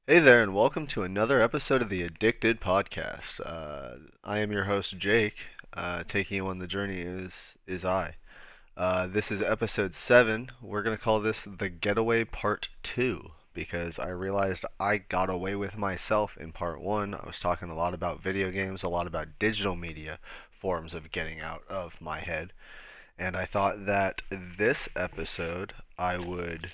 Hey there, and welcome to another episode of the ADickDid podcast. I am your host, Jake. Taking you on the journey is I. This is episode 7. We're gonna call this the Getaway Part 2 because I realized I got away with myself in Part 1. I was talking a lot about video games, a lot about digital media forms of getting out of my head, and I thought that this episode I would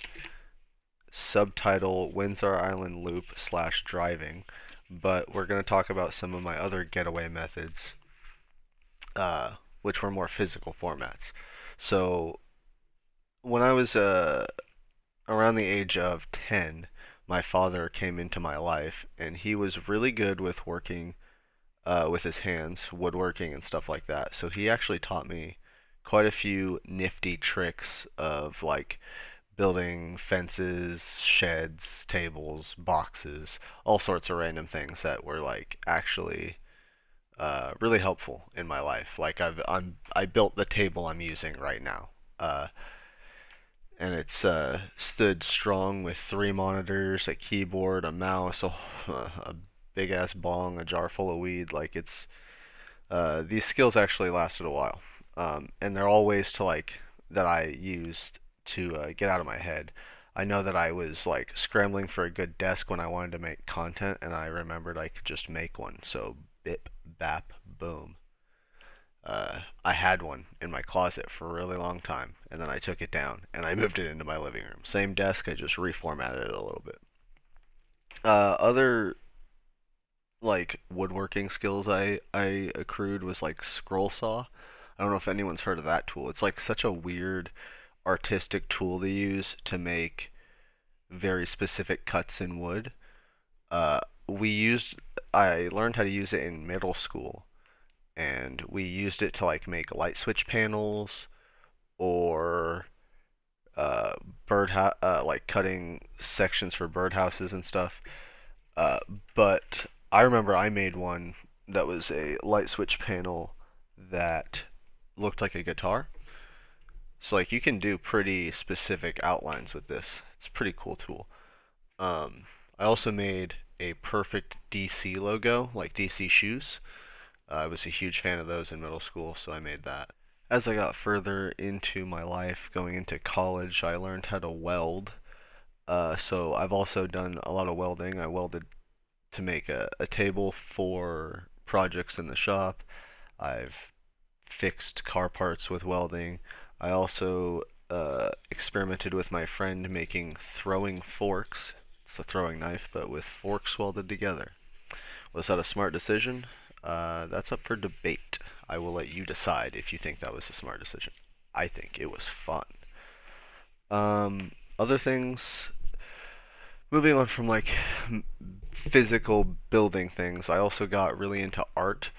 subtitle Windsor Island Loop slash driving, but we're going to talk about some of my other getaway methods, which were more physical formats. So when I was around the age of 10, my father came into my life, and he was really good with working with his hands, woodworking and stuff like that. So he actually taught me quite a few nifty tricks of like building fences, sheds, tables, boxes, all sorts of random things that were like actually really helpful in my life. Like I built the table I'm using right now, uh, and it's stood strong with 3 monitors, a keyboard, a mouse, a big ass bong, a jar full of weed. Like it's these skills actually lasted a while, and they're all ways to like that I used to get out of my head. I know that I was like scrambling for a good desk when I wanted to make content, and I remembered I could just make one. So bip, bap, boom. I had one in my closet for a really long time, and then I took it down and I moved it into my living room. Same desk, I just reformatted it a little bit. Other like woodworking skills I accrued was like scroll saw. I don't know if anyone's heard of that tool. It's like such a weird artistic tool to use to make very specific cuts in wood. Uh, we used I learned how to use it in middle school, and we used it to like make light switch panels or uh, like cutting sections for birdhouses and stuff. Uh, but I remember I made one that was a light switch panel that looked like a guitar. So like you can do pretty specific outlines with this. It's a pretty cool tool. I also made a perfect DC logo, like DC shoes. I was a huge fan of those in middle school, so I made that. As I got further into my life, going into college, I learned how to weld. So I've also done a lot of welding. I welded to make a table for projects in the shop. I've fixed car parts with welding. I also experimented with my friend making throwing forks. It's a throwing knife, but with forks welded together. Was that a smart decision? That's up for debate. I will let you decide if you think that was a smart decision. I think it was fun. Other things, moving on from like physical building things, I also got really into art.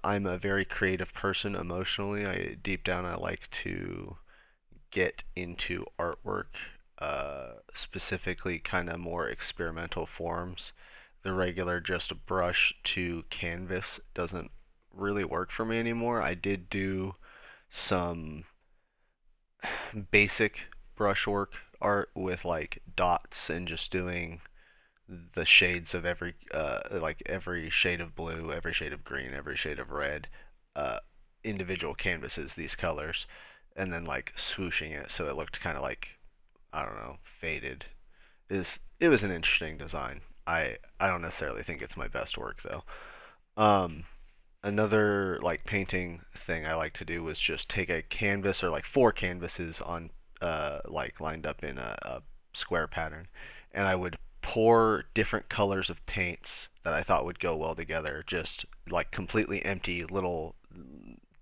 I'm a very creative person emotionally. Deep down I like to get into artwork, specifically kind of more experimental forms. The regular just brush to canvas doesn't really work for me anymore. I did do some basic brushwork art with like dots and just doing the shades of every like every shade of blue, every shade of green, every shade of red, uh, individual canvases, these colors, and then like swooshing it so it looked kind of like I don't know, faded. Is It was an interesting design. I don't necessarily think it's my best work though. Um, Another like painting thing I like to do was just take a canvas or like 4 canvases on like lined up in a square pattern, and I would pour different colors of paints that I thought would go well together, just like completely empty little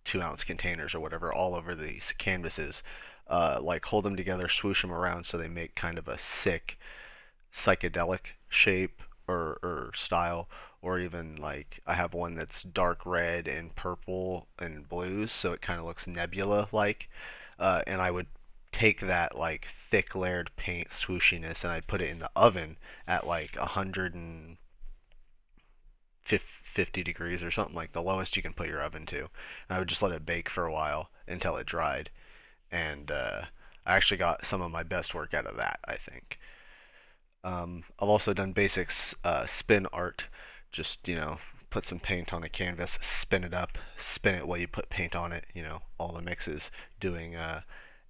2 ounce containers or whatever all over these canvases. Like hold them together, swoosh them around so they make kind of a sick psychedelic shape or style, or even like I have one that's dark red and purple and blues, so it kind of looks nebula like. And I would take that like thick layered paint swooshiness and I'd put it in the oven at like 150 degrees or something, like the lowest you can put your oven to. And I would just let it bake for a while until it dried. And I actually got some of my best work out of that, I think. I've also done basics spin art, just put some paint on a canvas, spin it up, spin it while you put paint on it. All the mixes, doing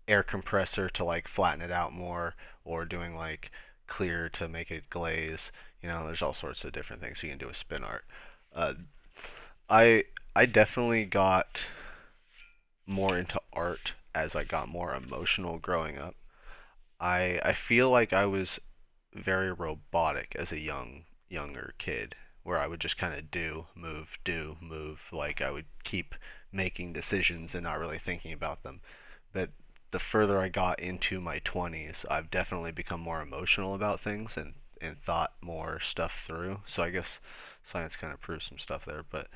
air compressor to like flatten it out more, or doing like clear to make it glaze. There's all sorts of different things you can do with spin art. Uh, I I definitely got more into art as I got more emotional growing up. I feel like I was very robotic as a younger kid, where I would just kind of do, move, like I would keep making decisions and not really thinking about them. But the further I got into my 20s, I've definitely become more emotional about things and thought more stuff through. So I guess science kind of proves some stuff there. But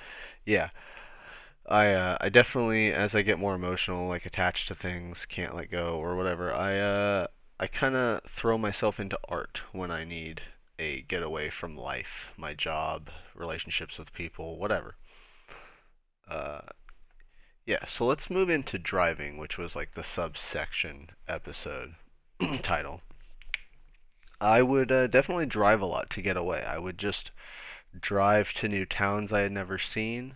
yeah, I definitely, as I get more emotional, like attached to things, can't let go or whatever, I kind of throw myself into art when I need a getaway from life, my job, relationships with people, whatever. Uh, yeah, so let's move into driving, which was like the subsection episode title. I would definitely drive a lot to get away. I would just drive to new towns I had never seen.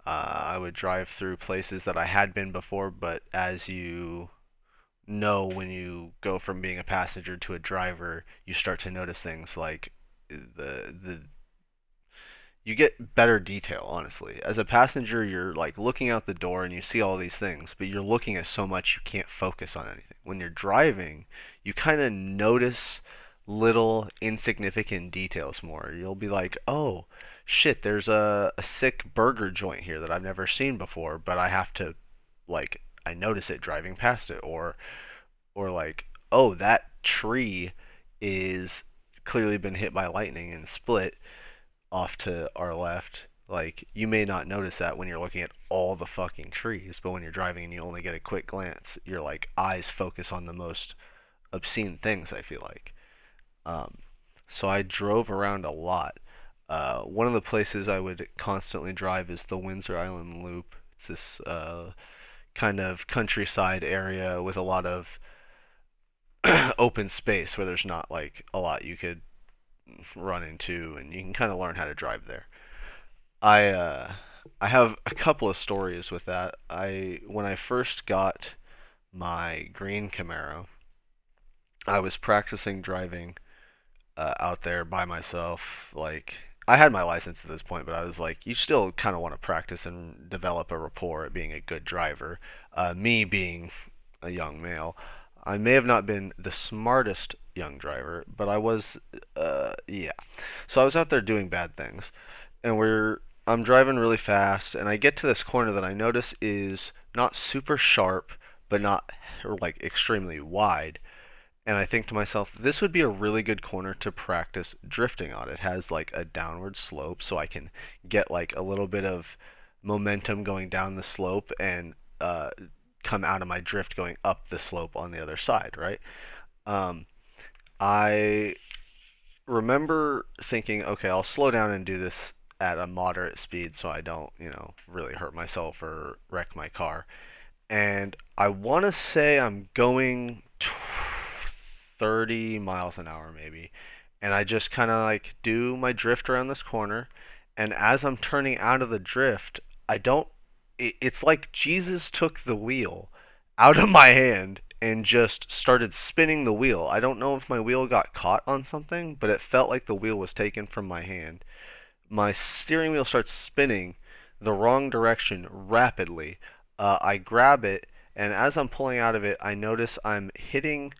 I would drive through places that I had been before, but as you know, when you go from being a passenger to a driver, you start to notice things like the you get better detail, honestly. As a passenger, you're like looking out the door and you see all these things, but you're looking at so much you can't focus on anything. When you're driving, you kind of notice little insignificant details more. You'll be like, oh, shit, there's a sick burger joint here that I've never seen before, but I have to, like, I notice it driving past it. Or like, oh, that tree is clearly been hit by lightning and split off to our left. Like, you may not notice that when you're looking at all the fucking trees, but when you're driving and you only get a quick glance, your like eyes focus on the most obscene things, I feel like. Um, so I drove around a lot. One of the places I would constantly drive is the Windsor Island Loop. It's this kind of countryside area with a lot of open space where there's not like a lot you could run into, and you can kind of learn how to drive there. I uh, I have a couple of stories with that. I When I first got my green Camaro, I was practicing driving out there by myself. Like, I had my license at this point, but I was like, you still kind of want to practice and develop a rapport at being a good driver. Me being a young male, I may have not been the smartest young driver, but I was, yeah. So I was out there doing bad things, and I'm driving really fast, and I get to this corner that I notice is not super sharp, but not like extremely wide. And I think to myself, this would be a really good corner to practice drifting on. It has like a downward slope, so I can get like a little bit of momentum going down the slope and come out of my drift going up the slope on the other side, right? Um, I remember thinking, okay, I'll slow down and do this at a moderate speed so I don't, really hurt myself or wreck my car. And I want to say I'm going 30 miles an hour maybe. And I just kind of like do my drift around this corner. And as I'm turning out of the drift, I don't. It's like Jesus took the wheel out of my hand and just started spinning the wheel. I don't know if my wheel got caught on something, but it felt like the wheel was taken from my hand. My steering wheel starts spinning the wrong direction rapidly. I grab it, and as I'm pulling out of it, I notice I'm hitting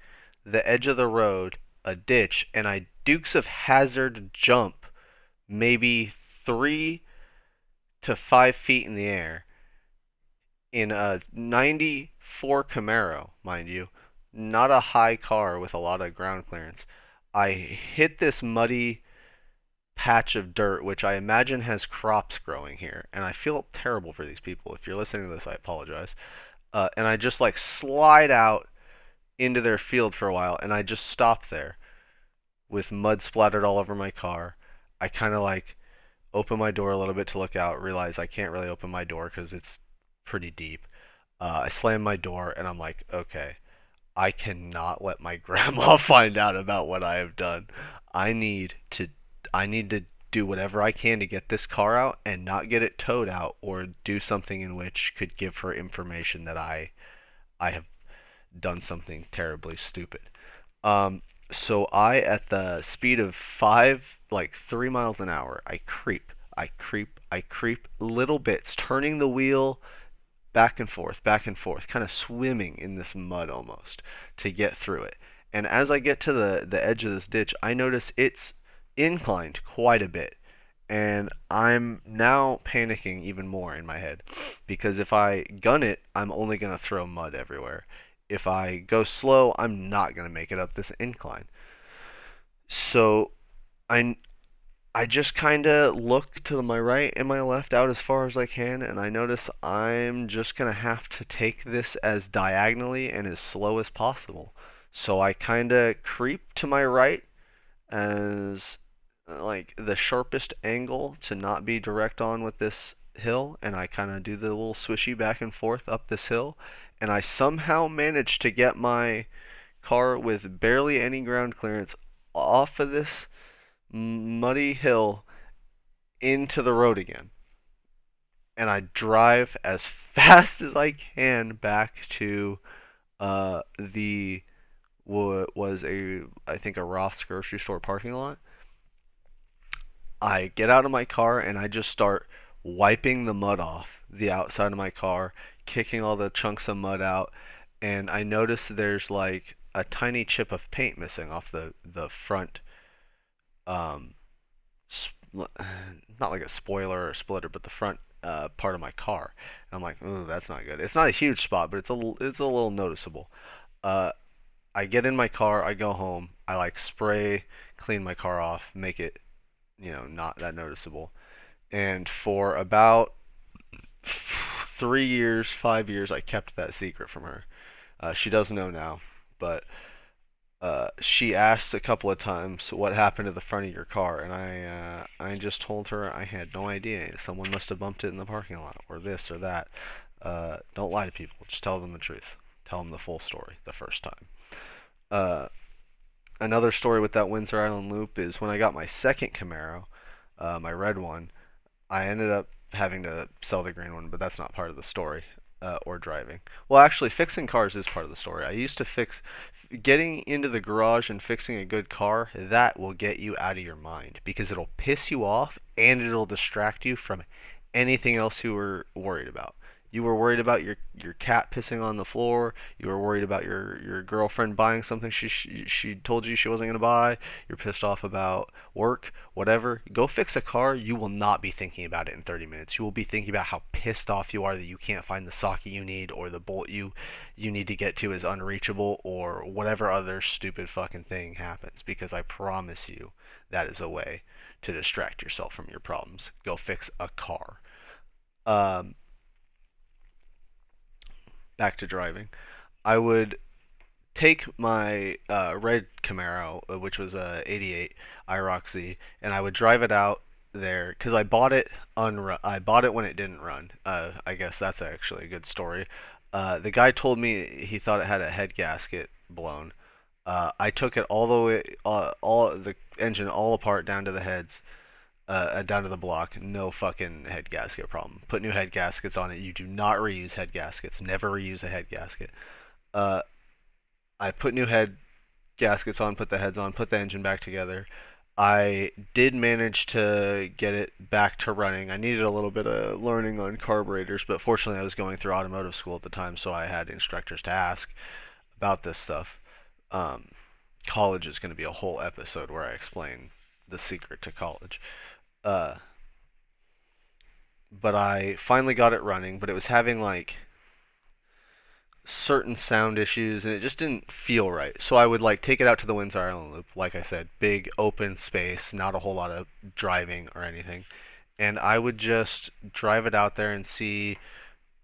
the edge of the road, a ditch, and I Dukes of Hazard jump maybe 3 to 5 feet in the air in a '94 Camaro, mind you, not a high car with a lot of ground clearance. I hit this muddy patch of dirt, which I imagine has crops growing here, and I feel terrible for these people. If you're listening to this, I apologize. And I just like slide out into their field for a while, and I just stop there with mud splattered all over my car. I kind of like open my door a little bit to look out, realize I can't really open my door because it's pretty deep. I slam my door, and I'm like, okay, I cannot let my grandma find out about what I have done. I need to I need to do whatever I can to get this car out and not get it towed out or do something in which could give her information that I have done something terribly stupid. Um, so I, at the speed of like 3 miles an hour, I creep little bits, turning the wheel back and forth, kind of swimming in this mud almost to get through it. And as I get to the edge of this ditch, I notice it's inclined quite a bit. And I'm now panicking even more in my head because if I gun it, I'm only going to throw mud everywhere. If I go slow, I'm not going to make it up this incline. So I I just kind of look to my right and my left out as far as I can, and I notice I'm just going to have to take this as diagonally and as slow as possible. So I kind of creep to my right as like the sharpest angle to not be direct on with this hill, and I kind of do the little swishy back and forth up this hill, and I somehow manage to get my car with barely any ground clearance off of this muddy hill into the road again. And I drive as fast as I can back to the what was a I think a Roth's grocery store parking lot. I get out of my car and I just start wiping the mud off the outside of my car, kicking all the chunks of mud out, and I notice there's like a tiny chip of paint missing off the front um not like a spoiler or a splitter, but the front part of my car. And I'm like, ooh, that's not good. It's not a huge spot, but it's a little noticeable. Uh, I get in my car, I go home, I like spray, clean my car off, make it not that noticeable. And for about 3 years, 5 years, I kept that secret from her. She does know now, but she asked a couple of times what happened to the front of your car, and I just told her I had no idea. Someone must have bumped it in the parking lot, or this or that. Don't lie to people. Just tell them the truth. Tell them the full story the first time. Uh, Another story with that Windsor Island loop is when I got my second Camaro, my red one. I ended up having to sell the green one, but that's not part of the story. Or driving. Well, actually, fixing cars is part of the story. I used to fix getting into the garage and fixing a good car. That will get you out of your mind because it'll piss you off and it'll distract you from anything else you were worried about. You were worried about your cat pissing on the floor. You were worried about your girlfriend buying something she told you she wasn't going to buy. You're pissed off about work, whatever. Go fix a car. You will not be thinking about it in 30 minutes. You will be thinking about how pissed off you are that you can't find the socket you need, or the bolt you need to get to is unreachable, or whatever other stupid fucking thing happens, because I promise you that is a way to distract yourself from your problems. Go fix a car. Um, Back to driving. I would take my red Camaro, which was a '88 IROC Z, and I would drive it out there because I bought it I bought it when it didn't run. I guess that's actually a good story. The guy told me he thought it had a head gasket blown. I took it all the way, all the engine all apart down to the heads, down to the block. No fucking head gasket problem. Put new head gaskets on it. You do not reuse head gaskets. Never reuse a head gasket. Uh, I put new head gaskets on, put the heads on, put the engine back together. I did manage to get it back to running. I needed a little bit of learning on carburetors, but fortunately I was going through automotive school at the time, so I had instructors to ask about this stuff. Um, College is going to be a whole episode where I explain the secret to college. Uh, but I finally got it running, but it was having like certain sound issues and it just didn't feel right. So I would like take it out to the Windsor Island Loop, like I said, big open space, not a whole lot of driving or anything. And I would just drive it out there and see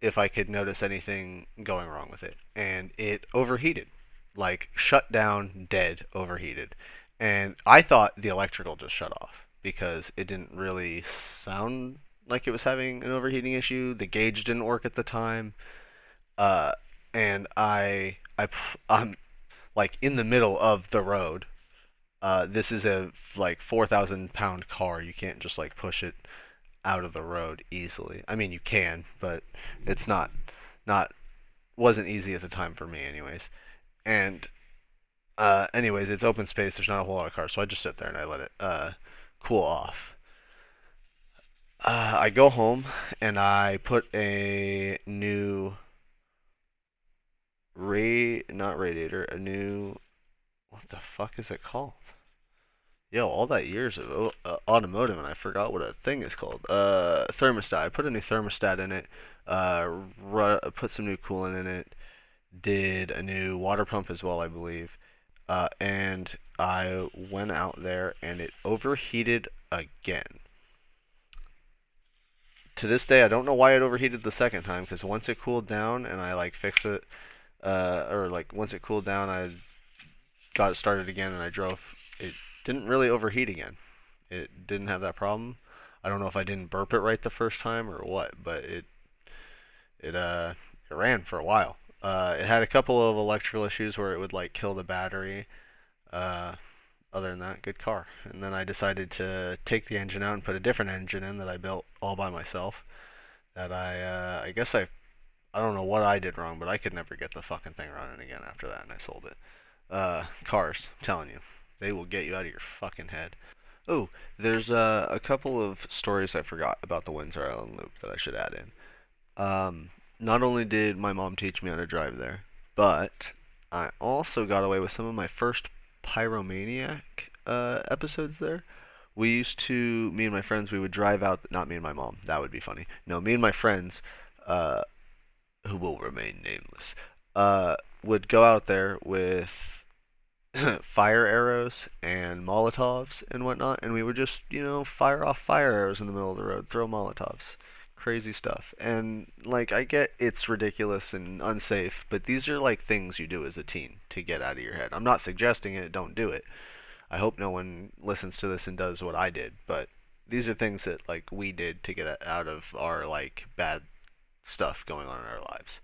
if I could notice anything going wrong with it. And it overheated. Like shut down, dead, overheated. And I thought the electrical just shut off because it didn't really sound like it was having an overheating issue. The gauge didn't work at the time. Uh, and I'm like in the middle of the road, This is a like 4,000 pound car. You can't just like push it out of the road easily. I mean, you can, but it's not wasn't easy at the time for me, anyways. And anyways, it's open space. There's not a whole lot of cars, so I just sit there and I let it cool off. I go home and I put a new not radiator, a new what the fuck is it called? Yo, all that years of automotive, and I forgot what a thing is called. Thermostat. I put a new thermostat in it. Put some new coolant in it. Did a new water pump as well, I believe. And I went out there, and it overheated again. To this day, I don't know why it overheated the second time, because once it cooled down and I like fixed it, or like once it cooled down, I got it started again and I drove. It didn't really overheat again. It didn't have that problem. I don't know if I didn't burp it right the first time or what, but it ran for a while. It had a couple of electrical issues where it would like kill the battery. Uh, Other than that, good car. And then I decided to take the engine out and put a different engine in that I built all by myself. That I guess I don't know what I did wrong, but I could never get the fucking thing running again after that, and I sold it. Cars, I'm telling you, they will get you out of your fucking head. Oh, there's a couple of stories I forgot about the Windsor Island Loop that I should add in. Not only did my mom teach me how to drive there, but I also got away with some of my first pyromaniac episodes there. Me and my friends, we would drive out, not me and my mom, that would be funny. No, me and my friends, uh, who will remain nameless, would go out there with fire arrows and Molotovs and whatnot, and we would just, fire off fire arrows in the middle of the road, throw Molotovs. Crazy stuff. And, like, I get it's ridiculous and unsafe, but these are, like, things you do as a teen to get out of your head. I'm not suggesting it, don't do it. I hope no one listens to this and does what I did, but these are things that, like, we did to get out of our, like, bad stuff going on in our lives.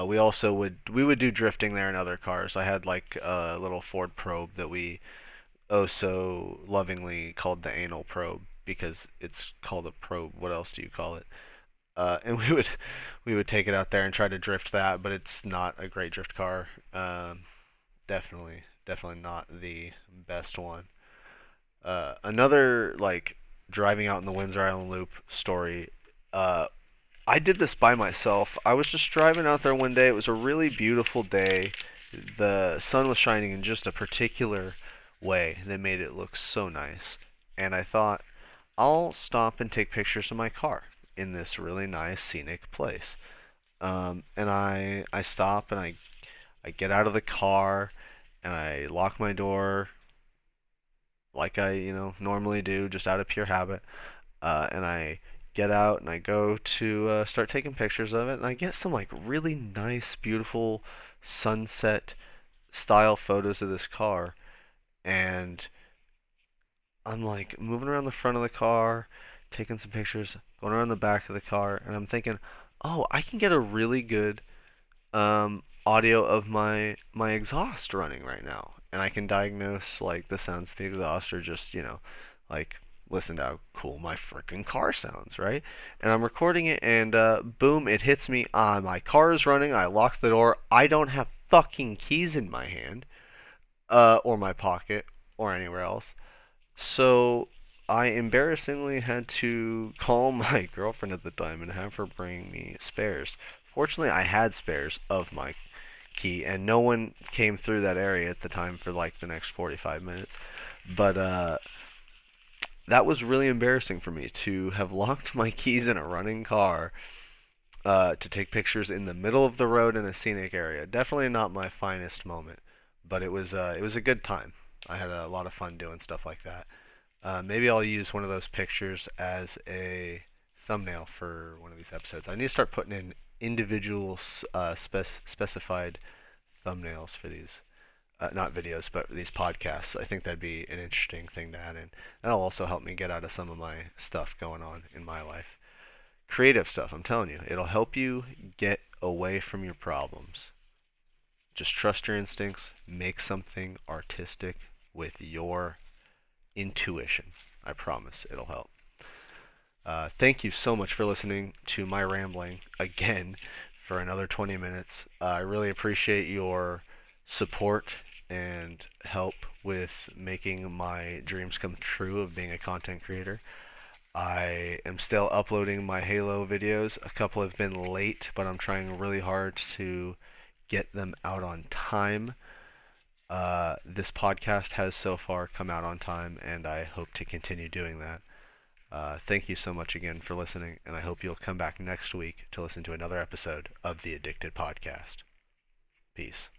We would do drifting there in other cars. I had like a little Ford Probe that we oh so lovingly called the anal probe because it's called a probe. What else do you call it? And we would take it out there and try to drift that, but it's not a great drift car. Definitely not the best one. Another like driving out in the Windsor Island Loop story. Uh, I did this by myself. I was just driving out there one day. It was a really beautiful day. The sun was shining in just a particular way that made it look so nice. And I thought, I'll stop and take pictures of my car in this really nice scenic place. And I stop and I get out of the car and I lock my door like I, normally do, just out of pure habit. And I get out and I go to start taking pictures of it, and I get some like really nice, beautiful sunset style photos of this car, and I'm like moving around the front of the car, taking some pictures, going around the back of the car, and I'm thinking, oh, I can get a really good audio of my exhaust running right now, and I can diagnose like the sounds of the exhaust, or just like listen to how cool my freaking car sounds, right? And I'm recording it, and boom, it hits me. My car is running. I locked the door. I don't have fucking keys in my hand, or my pocket, or anywhere else. So I embarrassingly had to call my girlfriend at the time and have her bring me spares. Fortunately, I had spares of my key, and no one came through that area at the time for like the next 45 minutes. But that was really embarrassing for me to have locked my keys in a running car to take pictures in the middle of the road in a scenic area. Definitely not my finest moment, but it was a good time. I had a lot of fun doing stuff like that. Maybe I'll use one of those pictures as a thumbnail for one of these episodes. I need to start putting in individual specified thumbnails for these, not videos, but these podcasts. I think that'd be an interesting thing to add in. That'll also help me get out of some of my stuff going on in my life. Creative stuff, I'm telling you. It'll help you get away from your problems. Just trust your instincts, make something artistic with your intuition. I promise it'll help. Thank you so much for listening to my rambling again for another 20 minutes. I really appreciate your support and help with making my dreams come true of being a content creator. I am still uploading my Halo videos. A couple have been late, but I'm trying really hard to get them out on time. This podcast has so far come out on time, and I hope to continue doing that. Thank you so much again for listening, and I hope you'll come back next week to listen to another episode of the ADickDid podcast. Peace.